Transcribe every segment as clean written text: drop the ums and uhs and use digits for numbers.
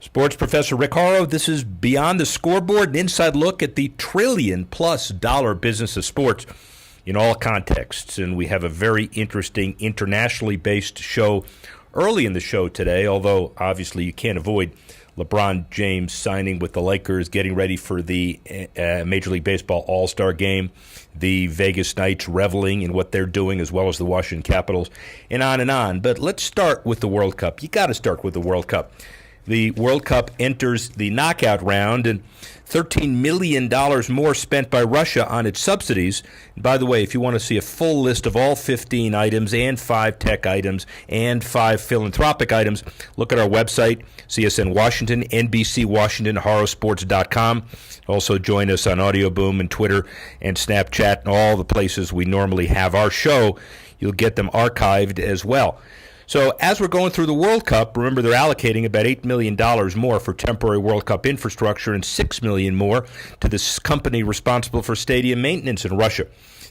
Sports Professor Rick Horrow. This is Beyond the Scoreboard, an inside look at the trillion-plus dollar business of sports in all contexts. And we have a very interesting internationally based show early in the show today, although obviously you can't avoid LeBron James signing with the Lakers, getting ready for the Major League Baseball All-Star Game, the Vegas Knights reveling in what they're doing, as well as the Washington Capitals, and on and on. But let's start with the World Cup. You got to start with the World Cup. The World Cup enters the knockout round, and $13 million more spent by Russia on its subsidies. And by the way, if you want to see a full list of all 15 items and 5 tech items and 5 philanthropic items, look at our website, CSN Washington, NBC Washington, HorrowSports.com. Also join us on Audio Boom and Twitter and Snapchat and all the places we normally have our show. You'll get them archived as well. So as we're going through the World Cup, remember they're allocating about $8 million more for temporary World Cup infrastructure and $6 million more to this company responsible for stadium maintenance in Russia.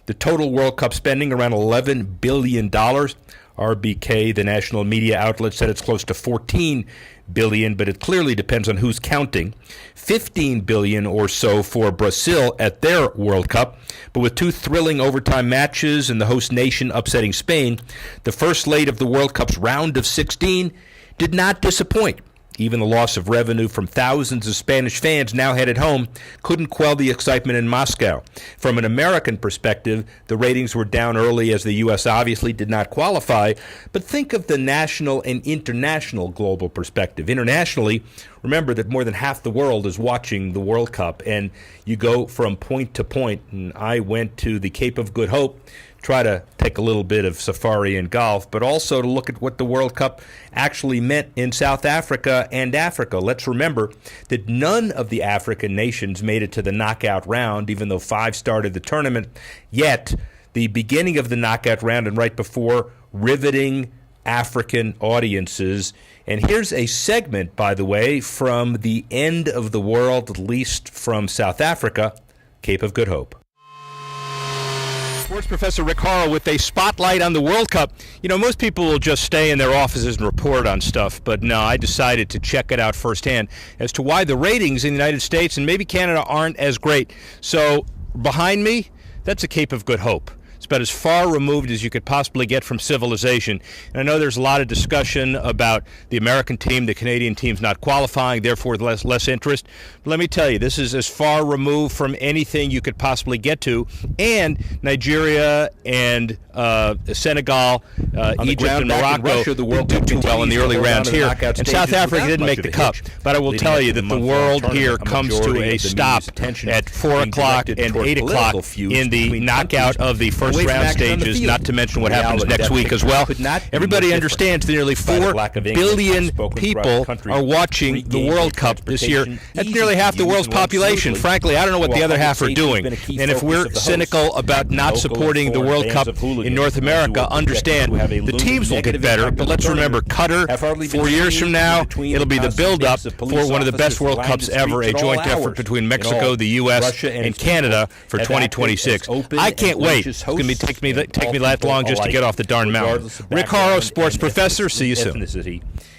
The total World Cup spending around $11 billion. RBK, the national media outlet, said it's close to $14 billion, but it clearly depends on who's counting. $15 billion or so for Brazil at their World Cup. But with 2 thrilling overtime matches and the host nation upsetting Spain, the first leg of the World Cup's round of 16 did not disappoint. Even the loss of revenue from thousands of Spanish fans now headed home couldn't quell the excitement in Moscow. From an American perspective, the ratings were down early as the U.S. obviously did not qualify. But think of the national and international global perspective. Internationally, remember that more than half the world is watching the World Cup, and you go from point to point. And I went to the Cape of Good Hope, try to take a little bit of safari and golf, but also to look at what the World Cup actually meant in South Africa and Africa. Let's remember that none of the African nations made it to the knockout round, even though 5 started the tournament. Yet, the beginning of the knockout round and right before, riveting African audiences. And here's a segment, by the way, from the end of the world, at least from South Africa, Cape of Good Hope. Sports Professor Rick Horrow with a spotlight on the World Cup. You know, most people will just stay in their offices and report on stuff, but no, I decided to check it out firsthand as to why the ratings in the United States and maybe Canada aren't as great. So behind me, that's a Cape of Good Hope. It's about as far removed as you could possibly get from civilization. And I know there's a lot of discussion about the American team, the Canadian team's not qualifying, therefore less interest. But let me tell you, this is as far removed from anything you could possibly get to. And Nigeria and Senegal, Egypt and Morocco Russia, didn't do too well in the early rounds here. And South Africa didn't make the Cup. But I will tell you that the world here comes to a stop at 4 o'clock and 8 o'clock in the knockout of the first round stages, not to mention what happens next week as well. Everybody understands that nearly 4 billion people are watching the World Cup this year. That's nearly half the world's population. Frankly, I don't know what the other half are doing. And if we're cynical about not supporting the World Cup in North America, understand the teams will get better. But let's remember, Qatar, 4 years from now, it'll be the build-up for one of the best World Cups ever, a joint effort between Mexico, the U.S., and Canada for 2026. I can't wait. It's going to take me that long just to get off the darn mountain. Rick Horrow, sports professor. See you soon.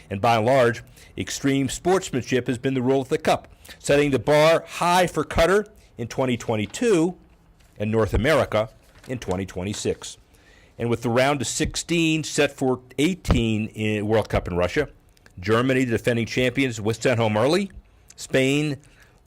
And by and large, extreme sportsmanship has been the rule of the Cup, setting the bar high for Qatar in 2022 and North America in 2026. And with the round of 16 set for 18 in World Cup in Russia, Germany, the defending champions, was sent home early. Spain,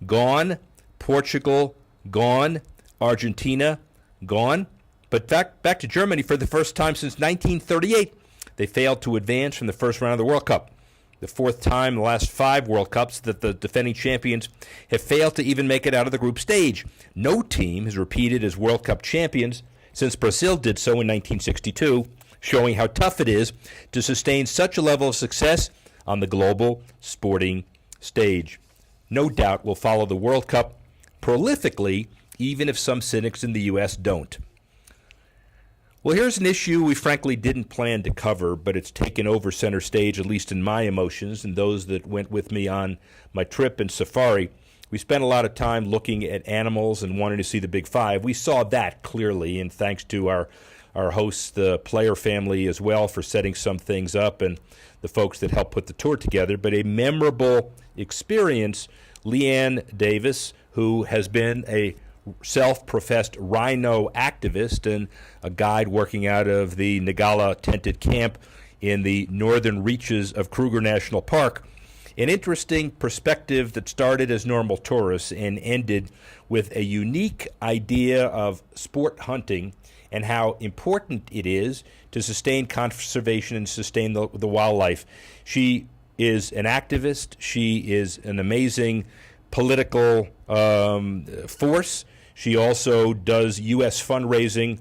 gone. Portugal, gone. Argentina, gone. But back to Germany for the first time since 1938. They failed to advance from the first round of the World Cup. The 4th time in the last 5 World Cups that the defending champions have failed to even make it out of the group stage. No team has repeated as World Cup champions since Brazil did so in 1962, showing how tough it is to sustain such a level of success on the global sporting stage. No doubt we'll follow the World Cup prolifically, even if some cynics in the U.S. don't. Well, here's an issue we frankly didn't plan to cover, but it's taken over center stage, at least in my emotions and those that went with me on my trip and safari. We spent a lot of time looking at animals and wanting to see the Big Five. We saw that clearly, and thanks to our hosts, the player family as well, for setting some things up, and the folks that helped put the tour together. But a memorable experience. Leanne Davis, who has been a self-professed rhino activist and a guide working out of the Ngala tented camp in the northern reaches of Kruger National Park. An interesting perspective that started as normal tourists and ended with a unique idea of sport hunting and how important it is to sustain conservation and sustain the wildlife. She is an activist. She is an amazing political force. She also does U.S. fundraising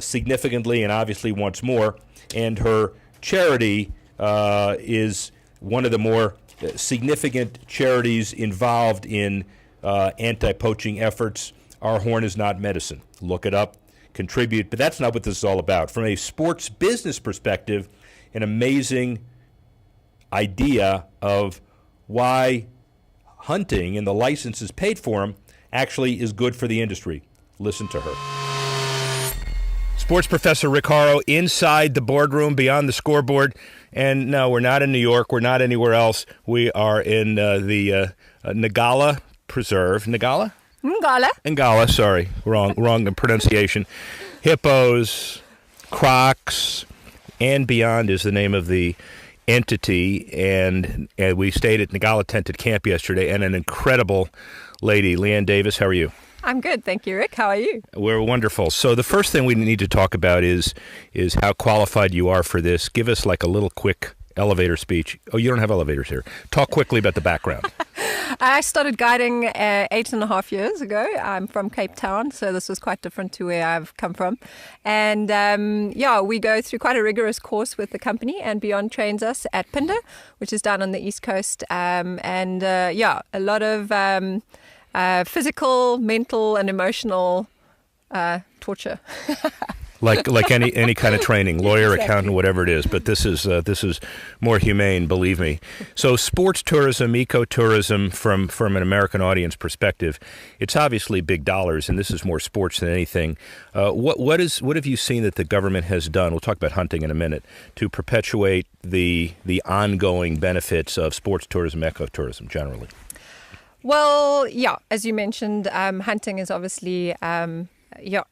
significantly and obviously wants more. And her charity is one of the more significant charities involved in anti-poaching efforts. Our Horn is Not Medicine. Look it up, contribute. But that's not what this is all about. From a sports business perspective, an amazing idea of why hunting and the licenses paid for them actually is good for the industry. Listen to her. Sports professor Rick Horrow inside the boardroom, beyond the scoreboard. And no, we're not in New York. We're not anywhere else. We are in the Ngala Preserve. Ngala? Ngala, sorry. Wrong pronunciation. Hippos, crocs, and beyond is the name of the entity. And we stayed at Ngala Tented Camp yesterday, and an incredible lady, Leanne Davis. How are you? I'm good, thank you, Rick. How are you? We're wonderful. So the first thing we need to talk about is how qualified you are for this. Give us like a little quick elevator speech. Oh, you don't have elevators here. Talk quickly about the background. I started guiding 8.5 years ago. I'm from Cape Town, so this was quite different to where I've come from. And we go through quite a rigorous course with the company, and Beyond trains us at Pinder, which is down on the East Coast. A lot of physical, mental, and emotional torture. like any kind of training, lawyer, exactly. Accountant, whatever it is. But this is more humane, believe me. So sports tourism, ecotourism, from an American audience perspective, it's obviously big dollars, and this is more sports than anything. What have you seen that the government has done? We'll talk about hunting in a minute, to perpetuate the ongoing benefits of sports tourism, ecotourism generally. Well, yeah, as you mentioned, hunting is obviously,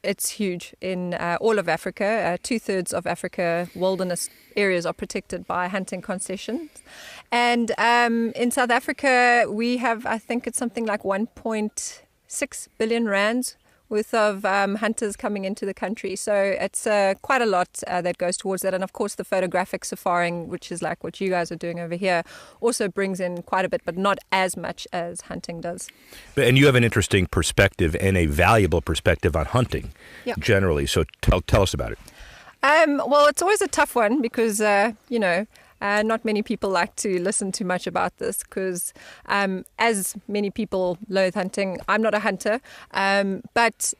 it's huge in all of Africa. 2/3 of Africa wilderness areas are protected by hunting concessions. And in South Africa, we have, I think it's something like 1.6 billion rands worth of hunters coming into the country. So it's quite a lot that goes towards that. And of course, the photographic safaring, which is like what you guys are doing over here, also brings in quite a bit, but not as much as hunting does. And you have an interesting perspective and a valuable perspective on hunting generally. So tell us about it. Well, it's always a tough one because, not many people like to listen too much about this because as many people loathe hunting, I'm not a hunter, but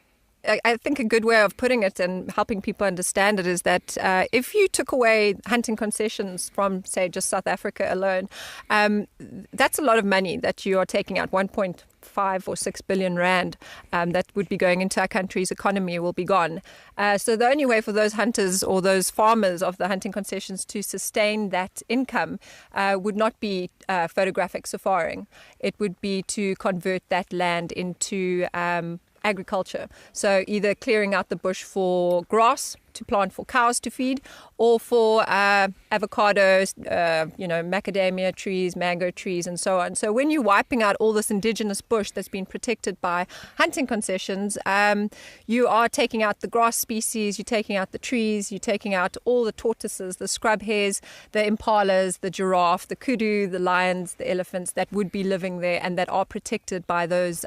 I think a good way of putting it and helping people understand it is that if you took away hunting concessions from, say, just South Africa alone, that's a lot of money that you are taking out. 1.5 or 6 billion rand that would be going into our country's economy will be gone. So the only way for those hunters or those farmers of the hunting concessions to sustain that income would not be photographic safaring. It would be to convert that land into agriculture. So either clearing out the bush for grass to plant for cows to feed, or for avocados, macadamia trees, mango trees, and so on. So when you're wiping out all this indigenous bush that's been protected by hunting concessions, you are taking out the grass species, you're taking out the trees, you're taking out all the tortoises, the scrub hares, the impalas, the giraffe, the kudu, the lions, the elephants that would be living there and that are protected by those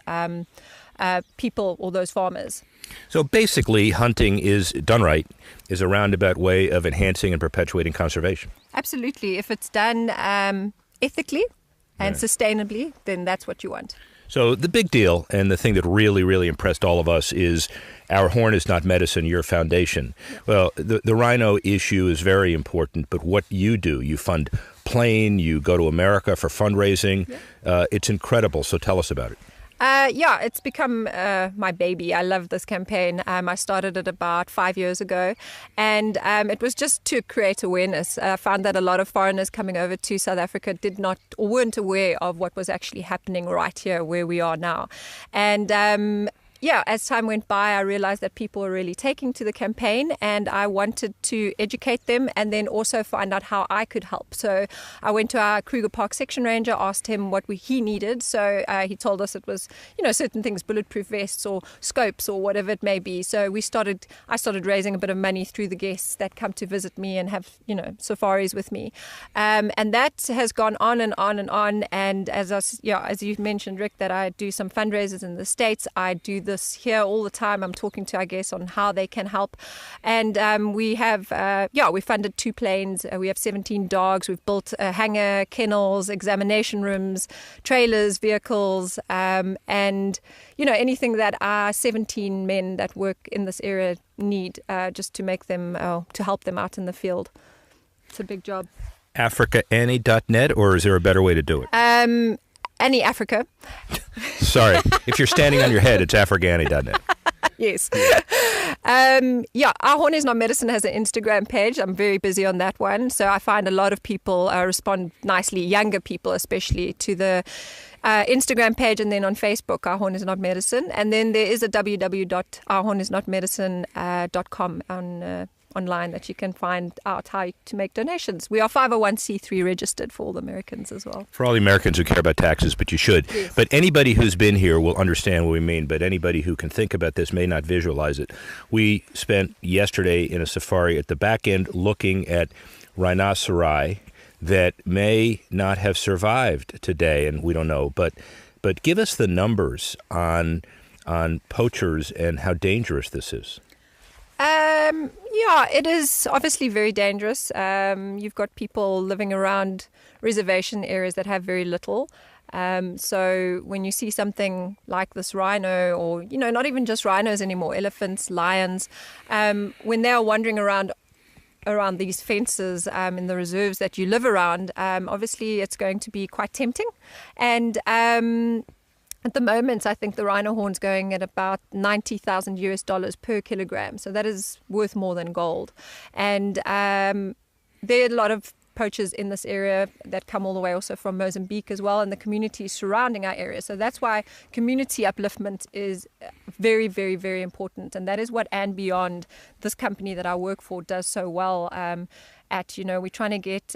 people or those farmers. So basically, hunting is done right, is a roundabout way of enhancing and perpetuating conservation. Absolutely. If it's done ethically and sustainably, then that's what you want. So the big deal and the thing that really, really impressed all of us is Our Horn is Not Medicine, your foundation. Well, the rhino issue is very important, but what you do, you fund plane, you go to America for fundraising. It's incredible. So tell us about it. Yeah, it's become my baby. I love this campaign. I started it about 5 years ago, and it was just to create awareness. I found that a lot of foreigners coming over to South Africa did not or weren't aware of what was actually happening right here where we are now. And yeah, as time went by, I realized that people were really taking to the campaign, and I wanted to educate them and then also find out how I could help. So I went to our Kruger Park section ranger, asked him what he needed. So he told us it was, certain things, bulletproof vests or scopes or whatever it may be. So I started raising a bit of money through the guests that come to visit me and have, safaris with me. And that has gone on and on and on. And as you mentioned, Rick, that I do some fundraisers in the States. I do this here all the time. I'm talking to our guests on how they can help. And we funded 2 planes. We have 17 dogs. We've built a hangar, kennels, examination rooms, trailers, vehicles, and, anything that our 17 men that work in this area need just to make them, to help them out in the field. It's a big job. AfricaAnnie.net, or is there a better way to do it? Annie Africa. Sorry. If you're standing on your head, it's AfricaAnnie.net. Yes. Our Horn is Not Medicine has an Instagram page. I'm very busy on that one. So I find a lot of people respond nicely, younger people especially, to the Instagram page, and then on Facebook, Our Horn is Not Medicine. And then there is a www.ourhornisnotmedicine.com online that you can find out how to make donations. We are 501c3 registered for all the Americans as well. For all the Americans who care about taxes, but you should. Yes. But anybody who's been here will understand what we mean, but anybody who can think about this may not visualize it. We spent yesterday in a safari at the back end looking at rhinoceri that may not have survived today, and we don't know. But give us the numbers on poachers and how dangerous this is. It is obviously very dangerous. You've got people living around reservation areas that have very little. So when you see something like this rhino, or, not even just rhinos anymore, elephants, lions, when they are wandering around these fences in the reserves that you live around, obviously it's going to be quite tempting. And at the moment, I think the rhino horn's going at about $90,000 per kilogram. So that is worth more than gold. And there are a lot of poachers in this area that come all the way also from Mozambique as well, and the communities surrounding our area. So that's why community upliftment is very, very, very important. And that is what And Beyond, this company that I work for, does so well we're trying to get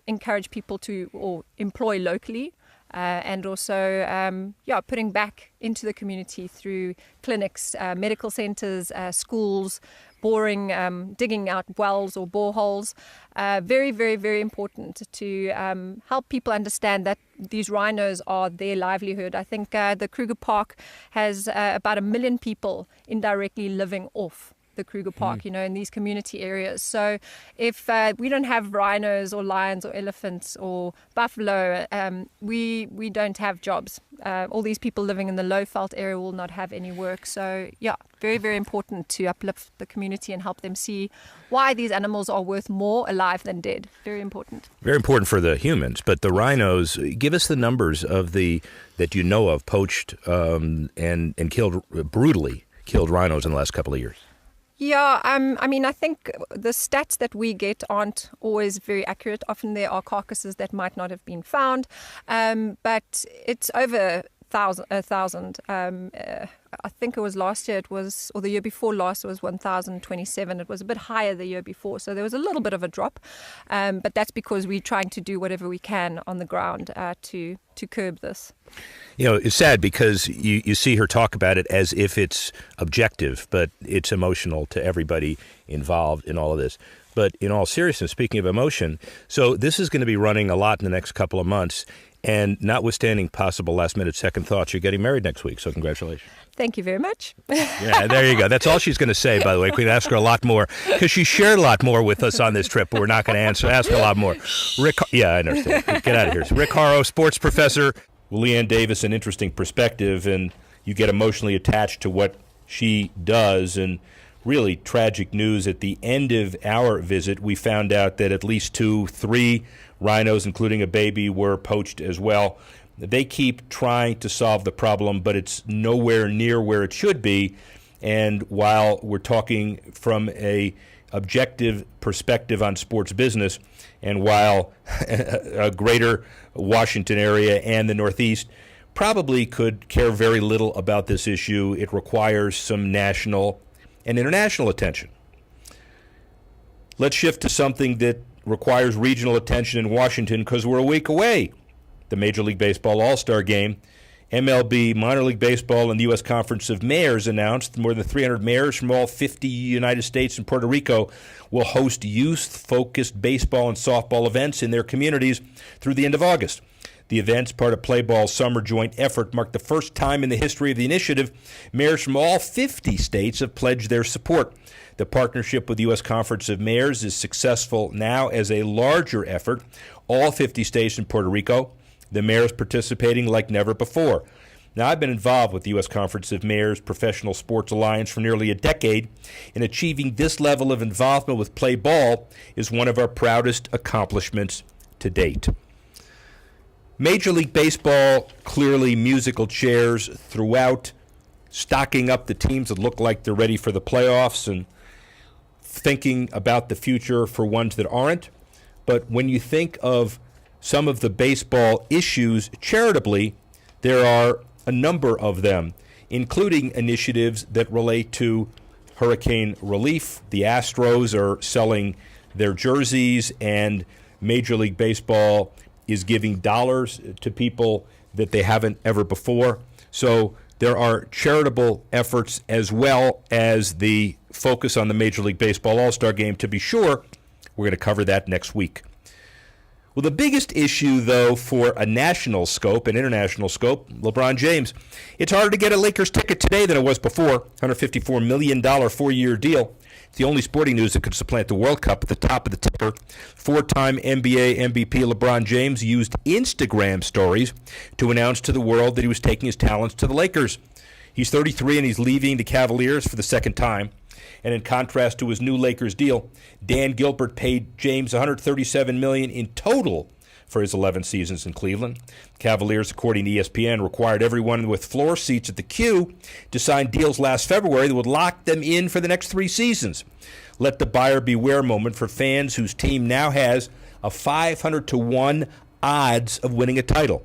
encourage people to or employ locally. And also, putting back into the community through clinics, medical centres, schools, boring, digging out wells or boreholes. Very, very, very important to help people understand that these rhinos are their livelihood. I think the Kruger Park has about 1 million people indirectly living off the Kruger Park, in these community areas. So if we don't have rhinos or lions or elephants or buffalo, we don't have jobs. All these people living in the low veld area will not have any work. So very, very important to uplift the community and help them see why these animals are worth more alive than dead. Very important. Very important for the humans, but the rhinos, give us the numbers of that you know of poached and brutally killed rhinos in the last couple of years. Yeah, I think the stats that we get aren't always very accurate. Often there are carcasses that might not have been found, but it's over 1,000. I think it was last year, or the year before last, it was 1,027. It was a bit higher the year before, so there was a little bit of a drop, but that's because we're trying to do whatever we can on the ground to curb this. It's sad because you see her talk about it as if it's objective, but it's emotional to everybody involved in all of this. But in all seriousness, speaking of emotion, so this is going to be running a lot in the next couple of months. And notwithstanding possible last-minute second thoughts, you're getting married next week, so congratulations. Thank you very much. Yeah, there you go. That's all she's going to say, by the way. We can ask her a lot more, because she shared a lot more with us on this trip, but we're not going to ask her a lot more. I understand. Get out of here. So Rick Horrow, sports professor. Leanne Davis, an interesting perspective, and you get emotionally attached to what she does, and really tragic news. At the end of our visit, we found out that at least 3 rhinos, including a baby, were poached as well. They keep trying to solve the problem, but it's nowhere near where it should be. And while we're talking from a objective perspective on sports business, and while a greater Washington area and the Northeast probably could care very little about this issue, it requires some national and international attention. Let's shift to something that requires regional attention in Washington because we're a week away. The Major League Baseball All-Star Game. MLB, Minor League Baseball, and the U.S. Conference of Mayors announced more than 300 mayors from all 50 United States and Puerto Rico will host youth-focused baseball and softball events in their communities through the end of August. The events, part of Play Ball's summer joint effort, marked the first time in the history of the initiative mayors from all 50 states have pledged their support. The partnership with the U.S. Conference of Mayors is successful now as a larger effort. All 50 states and Puerto Rico, the mayors participating like never before. Now, I've been involved with the U.S. Conference of Mayors Professional Sports Alliance for nearly a decade, and achieving this level of involvement with Play Ball is one of our proudest accomplishments to date. Major League Baseball, clearly musical chairs throughout, stocking up the teams that look like they're ready for the playoffs and thinking about the future for ones that aren't. But when you think of some of the baseball issues charitably, there are a number of them, including initiatives that relate to hurricane relief. The Astros are selling their jerseys, and Major League Baseball is giving dollars to people that they haven't ever before. So there are charitable efforts as well as the focus on the Major League Baseball All-Star Game. To be sure, we're going to cover that next week. Well, the biggest issue, though, for a national scope and international scope, LeBron James. It's harder to get a Lakers ticket today than it was before. $154 million four-year deal. It's the only sporting news that could supplant the World Cup at the top of the ticker. Four-time NBA MVP LeBron James used Instagram stories to announce to the world that he was taking his talents to the Lakers. He's 33 and he's leaving the Cavaliers for the second time. And in contrast to his new Lakers deal, Dan Gilbert paid James $137 million in total for his 11 seasons in Cleveland. Cavaliers, according to ESPN, required everyone with floor seats at the Q to sign deals last February that would lock them in for the next 3 seasons. Let the buyer beware moment for fans whose team now has a 500-1 odds of winning a title.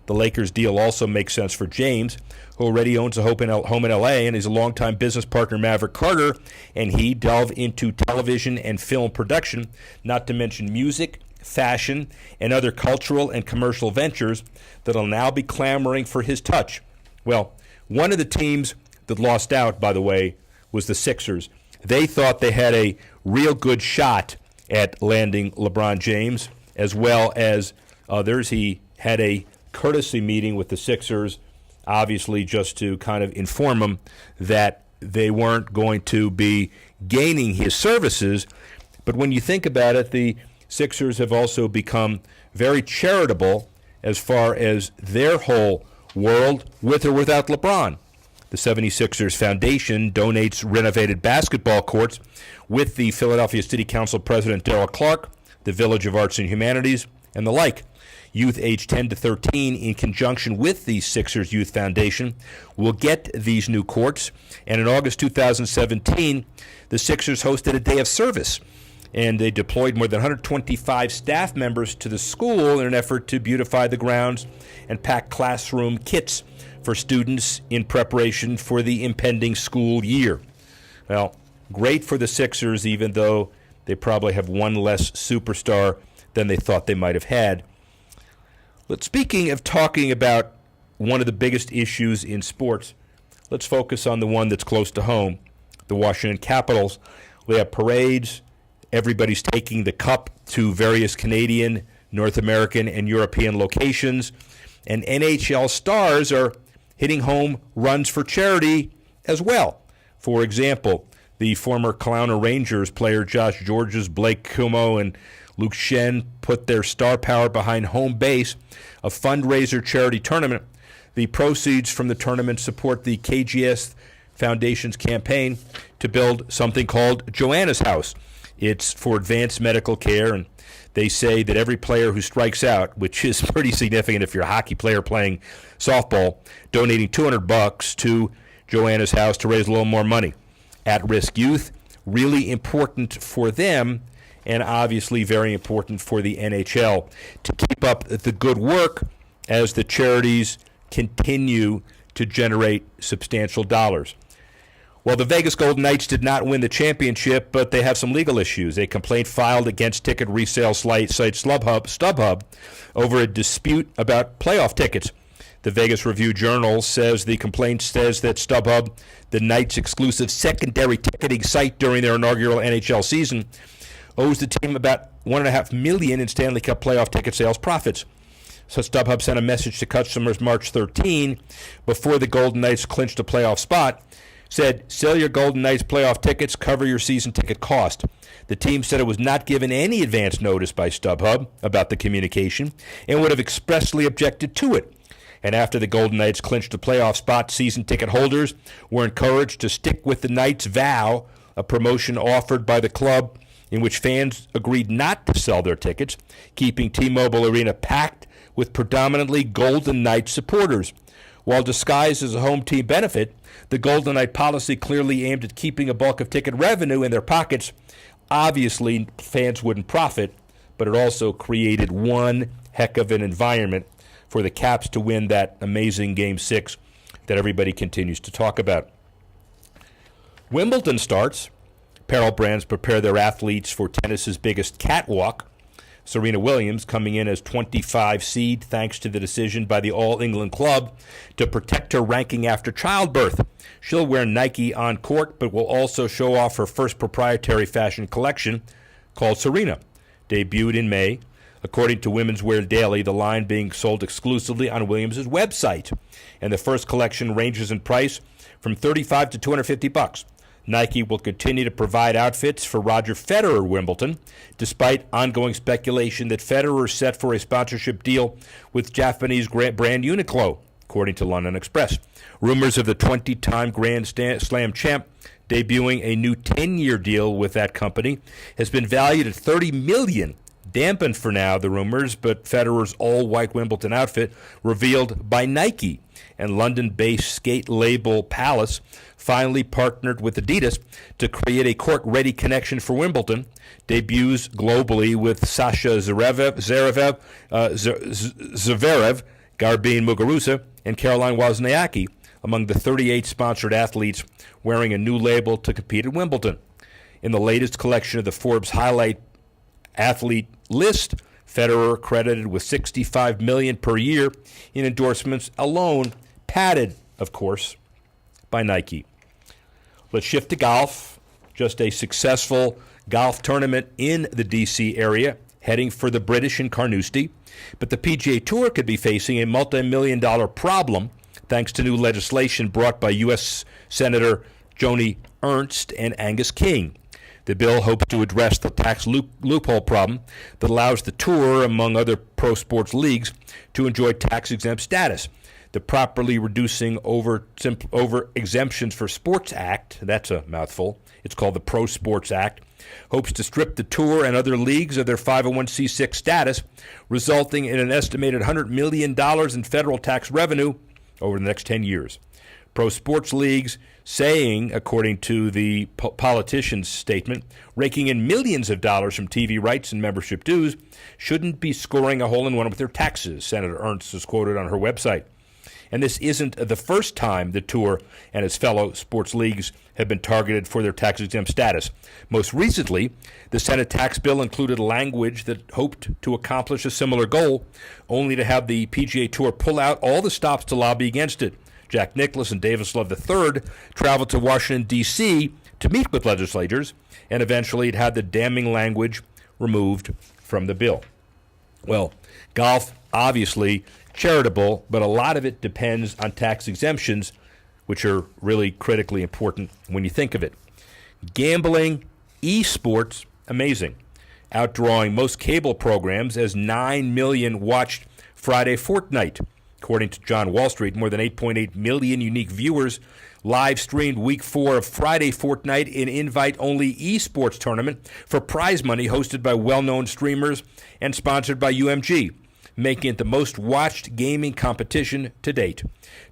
The Lakers deal also makes sense for James, who already owns a home in L.A., and is a longtime business partner, Maverick Carter, and he delve into television and film production, not to mention music, fashion, and other cultural and commercial ventures that will now be clamoring for his touch. Well, one of the teams that lost out, by the way, was the Sixers. They thought they had a real good shot at landing LeBron James, as well as others. He had a courtesy meeting with the Sixers, obviously just to kind of inform them that they weren't going to be gaining his services. But when you think about it, the Sixers have also become very charitable as far as their whole world, with or without LeBron. The 76ers Foundation donates renovated basketball courts with the Philadelphia City Council President Darrell Clarke, the Village of Arts and Humanities, and the like. Youth age 10 to 13, in conjunction with the Sixers Youth Foundation, will get these new courts. And in August 2017, the Sixers hosted a day of service, and they deployed more than 125 staff members to the school in an effort to beautify the grounds and pack classroom kits for students in preparation for the impending school year. Well, great for the Sixers, even though they probably have one less superstar than they thought they might have had. But speaking of talking about one of the biggest issues in sports, let's focus on the one that's close to home, the Washington Capitals. We have parades. Everybody's taking the cup to various Canadian, North American, and European locations. And NHL stars are hitting home runs for charity as well. For example, the former Kelowna Rangers player Josh Georges, Blake Kumo, and Luke Shen put their star power behind Home Base, a fundraiser charity tournament. The proceeds from the tournament support the KGS Foundation's campaign to build something called Joanna's House. It's for advanced medical care, and they say that every player who strikes out, which is pretty significant if you're a hockey player playing softball, donating $200 to Joanna's house to raise a little more money. At-risk youth, really important for them, and obviously very important for the NHL to keep up the good work as the charities continue to generate substantial dollars. Well, the Vegas Golden Knights did not win the championship, but they have some legal issues. A complaint filed against ticket resale site StubHub over a dispute about playoff tickets. The Vegas Review-Journal says the complaint says that StubHub, the Knights' exclusive secondary ticketing site during their inaugural NHL season, owes the team about $1.5 million in Stanley Cup playoff ticket sales profits. So StubHub sent a message to customers March 13 before the Golden Knights clinched a playoff spot, said, sell your Golden Knights playoff tickets, cover your season ticket cost. The team said it was not given any advance notice by StubHub about the communication and would have expressly objected to it. And after the Golden Knights clinched a playoff spot, season ticket holders were encouraged to stick with the Knights' vow, a promotion offered by the club in which fans agreed not to sell their tickets, keeping T-Mobile Arena packed with predominantly Golden Knights supporters. While disguised as a home team benefit, the Golden Knight policy clearly aimed at keeping a bulk of ticket revenue in their pockets. Obviously, fans wouldn't profit, but it also created one heck of an environment for the Caps to win that amazing Game 6 that everybody continues to talk about. Wimbledon starts. Apparel brands prepare their athletes for tennis's biggest catwalk. Serena Williams coming in as 25 seed thanks to the decision by the All England Club to protect her ranking after childbirth. She'll wear Nike on court, but will also show off her first proprietary fashion collection called Serena. Debuted in May, according to Women's Wear Daily, the line being sold exclusively on Williams' website. And the first collection ranges in price from $35 to $250. Nike will continue to provide outfits for Roger Federer Wimbledon, despite ongoing speculation that Federer is set for a sponsorship deal with Japanese brand Uniqlo, according to London Express. Rumors of the 20-time Grand Slam champ debuting a new 10-year deal with that company has been valued at $30 million. Dampened for now, the rumors, but Federer's all-white Wimbledon outfit revealed by Nike, and London-based skate label Palace finally partnered with Adidas to create a court-ready connection for Wimbledon. Debuts globally with Sasha Zverev, Garbine Muguruza, and Caroline Wozniacki among the 38 sponsored athletes wearing a new label to compete at Wimbledon. In the latest collection of the Forbes Highlight Athlete list, Federer credited with $65 million per year in endorsements alone, padded, of course, by Nike. Let's shift to golf. Just a successful golf tournament in the D.C. area, heading for the British in Carnoustie. But the PGA Tour could be facing a multi-million-dollar problem thanks to new legislation brought by U.S. Senator Joni Ernst and Angus King. The bill hopes to address the tax loophole problem that allows the Tour, among other pro sports leagues, to enjoy tax-exempt status. The Properly Reducing over Exemptions for Sports Act, that's a mouthful, it's called the Pro Sports Act, hopes to strip the Tour and other leagues of their 501c6 status, resulting in an estimated $100 million in federal tax revenue over the next 10 years. Pro sports leagues saying, according to the politician's statement, raking in millions of dollars from TV rights and membership dues, shouldn't be scoring a hole-in-one with their taxes, Senator Ernst is quoted on her website. And this isn't the first time the Tour and its fellow sports leagues have been targeted for their tax-exempt status. Most recently, the Senate tax bill included language that hoped to accomplish a similar goal, only to have the PGA Tour pull out all the stops to lobby against it. Jack Nicklaus and Davis Love III traveled to Washington, D.C. to meet with legislators, and eventually it had the damning language removed from the bill. Well, golf, obviously charitable, but a lot of it depends on tax exemptions, which are really critically important when you think of it. Gambling, esports, amazing. Outdrawing most cable programs as 9 million watched Friday Fortnite. According to John Wall Street, more than 8.8 million unique viewers live streamed Week 4 of Friday Fortnite, an invite-only esports tournament for prize money hosted by well-known streamers and sponsored by UMG, making it the most watched gaming competition to date.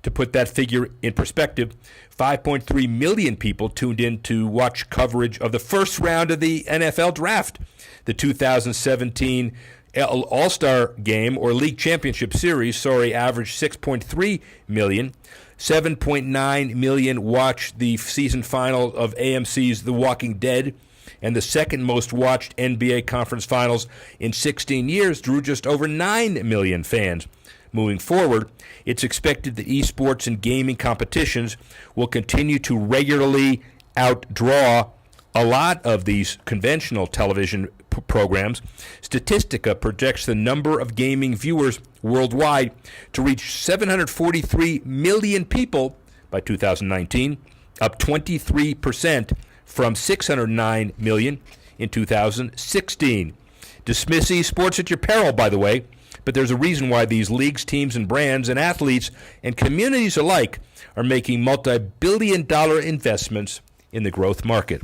To put that figure in perspective, 5.3 million people tuned in to watch coverage of the first round of the NFL Draft. The 2017 All-Star Game or League Championship Series, averaged 6.3 million. 7.9 million watched the season final of AMC's The Walking Dead, and the second most watched NBA Conference Finals in 16 years drew just over 9 million fans. Moving forward, it's expected that esports and gaming competitions will continue to regularly outdraw a lot of these conventional television programs. Statistica projects the number of gaming viewers worldwide to reach 743 million people by 2019, up 23% from 609 million in 2016. Dismiss esports at your peril, by the way, but there's a reason why these leagues, teams, and brands, and athletes, and communities alike are making multi-billion-dollar investments in the growth market.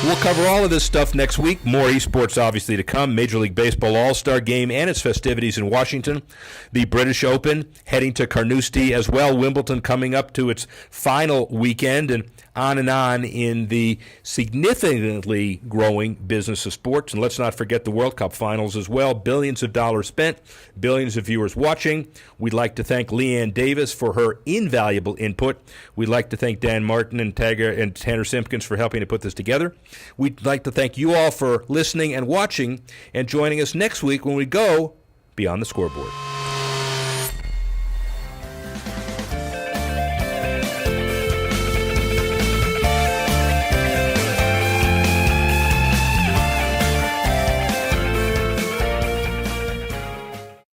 We'll cover all of this stuff next week. More esports obviously to come. Major League Baseball All-Star Game and its festivities in Washington. The British Open heading to Carnoustie as well. Wimbledon coming up to its final weekend, and on in the significantly growing business of sports. And let's not forget the World Cup finals as well. Billions of dollars spent, billions of viewers watching. We'd like to thank Leanne Davis for her invaluable input. We'd like to thank Dan Martin and Tanner Simpkins for helping to put this together. We'd like to thank you all for listening and watching and joining us next week when we go Beyond the Scoreboard.